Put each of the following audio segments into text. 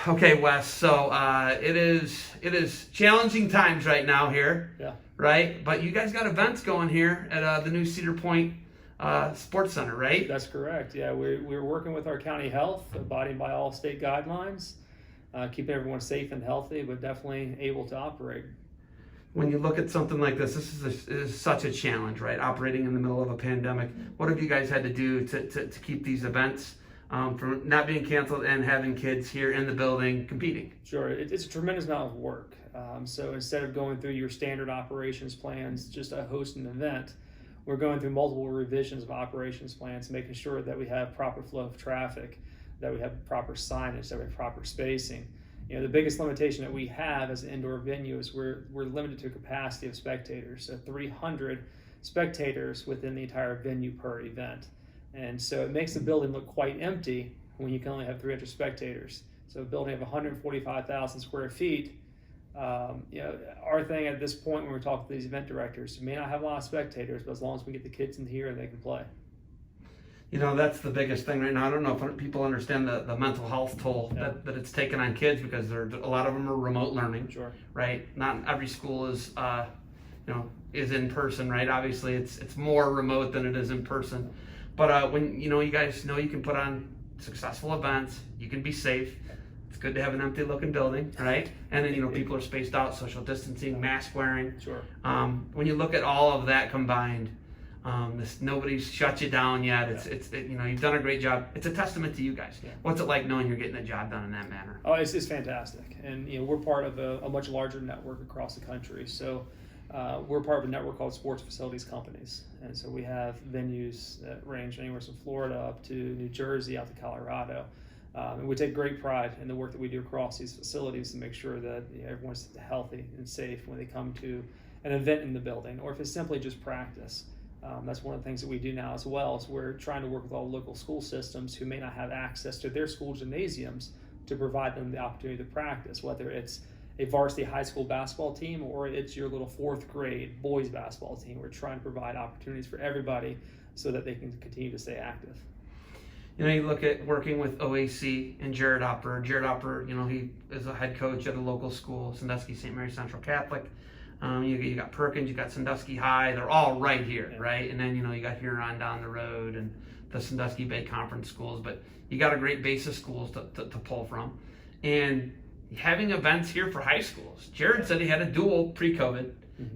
Okay, Wes. So it is challenging times right now here. Yeah. Right, but you guys got events going here at the new Cedar Point Sports Center, right? That's correct. Yeah, we're working with our county health, abiding by all state guidelines, keeping everyone safe and healthy, but definitely able to operate. When you look at something like this is such a challenge, right? Operating in the middle of a pandemic. What have you guys had to do to keep these events from not being canceled and having kids here in the building competing? Sure, it's a tremendous amount of work. So instead of going through your standard operations plans, just to host an event, we're going through multiple revisions of operations plans, making sure that we have proper flow of traffic, that we have proper signage, that we have proper spacing. You know, the biggest limitation that we have as an indoor venue is we're limited to a capacity of spectators, so 300 spectators within the entire venue per event. And so it makes the building look quite empty when you can only have 300 spectators. So a building of 145,000 square feet, our thing at this point when we're talking to these event directors, we may not have a lot of spectators, but as long as we get the kids in here and they can play. You know, that's the biggest thing right now. I don't know if people understand the mental health toll that it's taken on kids, because a lot of them are remote learning. Sure. Right? Not every school is is in person, right? Obviously it's more remote than it is in person. But when you guys know you can put on successful events, you can be safe. It's good to have an empty looking building, right? And then people are spaced out, social distancing, mask wearing. Sure. When you look at all of that combined, nobody's shut you down yet. You've done a great job. It's a testament to you guys. Yeah. What's it like knowing you're getting the job done in that manner? Oh, it's fantastic, and we're part of a much larger network across the country. So we're part of a network called Sports Facilities Companies, and so we have venues that range anywhere from Florida up to New Jersey, out to Colorado. And we take great pride in the work that we do across these facilities to make sure that everyone's healthy and safe when they come to an event in the building, or if it's simply just practice. That's one of the things that we do now as well, is we're trying to work with all local school systems who may not have access to their school gymnasiums to provide them the opportunity to practice, whether it's a varsity high school basketball team or it's your little fourth grade boys basketball team. We're trying to provide opportunities for everybody so that they can continue to stay active. You look at working with OAC and Jared Opper. Jared Opper, he is a head coach at a local school, Sandusky St. Mary Central Catholic. You got Perkins, you got Sandusky High. They're all right here, right? And then you got Huron down the road and the Sandusky Bay Conference schools. But you got a great base of schools to pull from, and having events here for high schools. Jared said he had a duel pre-COVID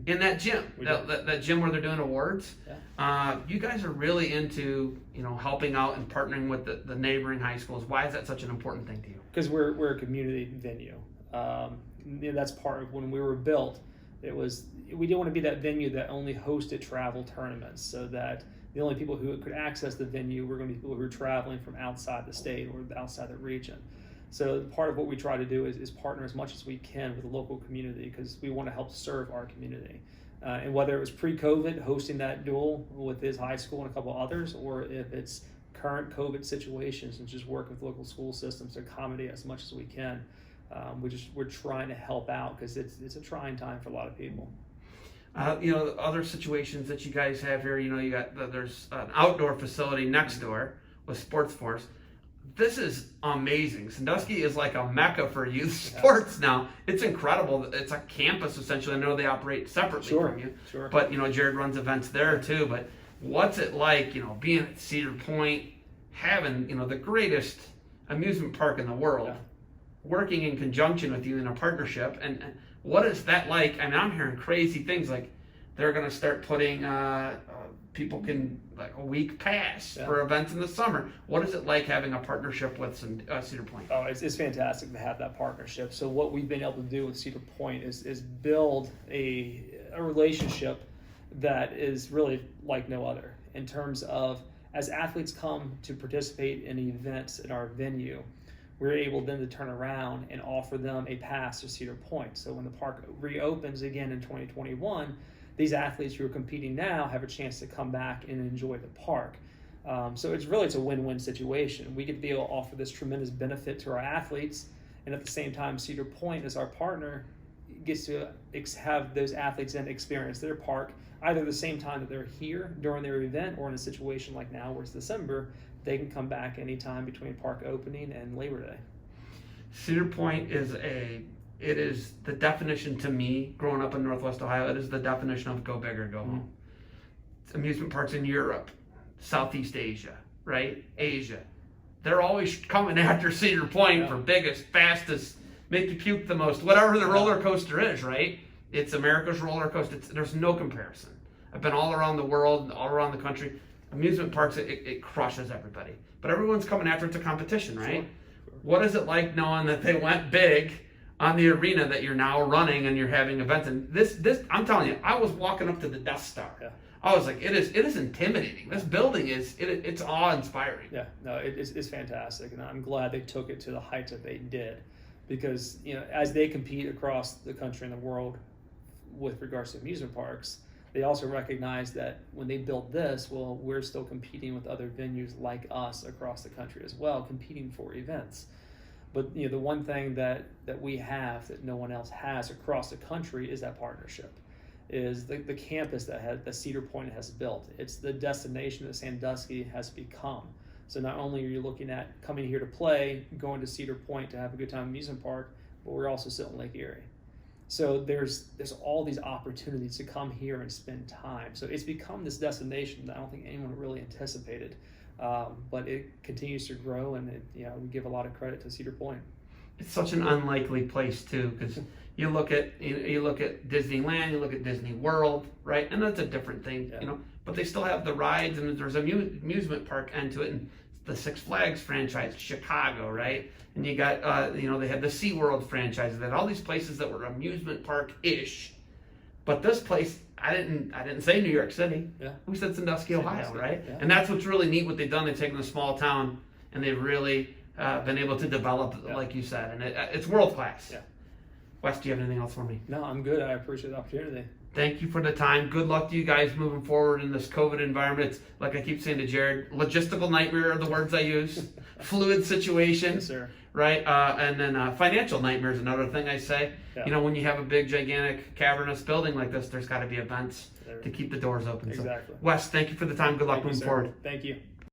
in that gym, that gym where they're doing awards. Yeah. You guys are really into helping out and partnering with the neighboring high schools. Why is that such an important thing to you? Because we're a community venue. That's part of when we were built. We didn't want to be that venue that only hosted travel tournaments, so that the only people who could access the venue were going to be people who are traveling from outside the state or outside the region. So part of what we try to do is partner as much as we can with the local community, because we want to help serve our community. And whether it was pre-COVID hosting that duel with his high school and a couple others, or if it's current COVID situations and just work with local school systems to accommodate as much as we can, we're trying to help out, because it's a trying time for a lot of people. Other situations that you guys have here, there's an outdoor facility next door with Sports Force. This is amazing. Sandusky is like a mecca for youth sports now. It's incredible. It's a campus essentially. I know they operate separately from you, but Jared runs events there too. But what's it like, being at Cedar Point, having the greatest amusement park in the world, working in conjunction with you in a partnership, and what is that like? I mean, I'm hearing crazy things like they're going to start putting people can like a week pass for events in the summer. What is it like having a partnership with Cedar Point? Oh, it's fantastic to have that partnership. So what we've been able to do with Cedar Point is build a relationship that is really like no other, in terms of, as athletes come to participate in events at our venue, we're able then to turn around and offer them a pass to Cedar Point. So when the park reopens again in 2021, these athletes who are competing now have a chance to come back and enjoy the park. So it's a win-win situation. We get to be able to offer this tremendous benefit to our athletes, and at the same time, Cedar Point, as our partner, gets to have those athletes then experience their park either the same time that they're here during their event, or in a situation like now where it's December, they can come back anytime between park opening and Labor Day. Cedar Point it is the definition to me, growing up in Northwest Ohio, it is the definition of go big or go home. Amusement parks in Europe, Southeast Asia, right? Asia. They're always coming after Cedar Point for biggest, fastest, make you puke the most, whatever the roller coaster is, right? It's America's roller coaster. There's no comparison. I've been all around the world, all around the country. Amusement parks, it crushes everybody. But everyone's coming after it's a competition, right? Sure. What is it like knowing that they went big on the arena that you're now running and you're having events? And this, I'm telling you, I was walking up to the Death Star. Yeah. I was like, it is intimidating. This building it's awe-inspiring. Yeah, no, it's fantastic, and I'm glad they took it to the heights that they did, because as they compete across the country and the world with regards to amusement parks, they also recognize that when they built this, well, we're still competing with other venues like us across the country as well, competing for events. But the one thing that we have that no one else has across the country is that partnership. Is the campus that Cedar Point has built. It's the destination that Sandusky has become. So not only are you looking at coming here to play, going to Cedar Point to have a good time at amusement park, but we're also still in Lake Erie. So there's all these opportunities to come here and spend time. So it's become this destination that I don't think anyone really anticipated, but it continues to grow, and we give a lot of credit to Cedar Point. It's such an unlikely place too, because you look at Disneyland, you look at Disney World, right? And that's a different thing, but they still have the rides, and there's an amusement park end to it, and the Six Flags franchise, Chicago, right? And you got, they had the SeaWorld franchise. They had all these places that were amusement park-ish. But this place, I didn't say New York City. Yeah. We said Sandusky, Ohio, right? Yeah. And that's what's really neat what they've done. They've taken a small town, and they've really been able to develop, like you said, and it's world class. Yeah. Wes, do you have anything else for me? No, I'm good. I appreciate the opportunity. Thank you for the time. Good luck to you guys moving forward in this COVID environment. It's, like I keep saying to Jared, logistical nightmare are the words I use. Fluid situation. Yes, sir. Right? And then financial nightmare is another thing I say. Yeah. When you have a big, gigantic, cavernous building like this, there's got to be events to keep the doors open. Exactly. So, Wes, thank you for the time. Good luck moving forward. Thank you.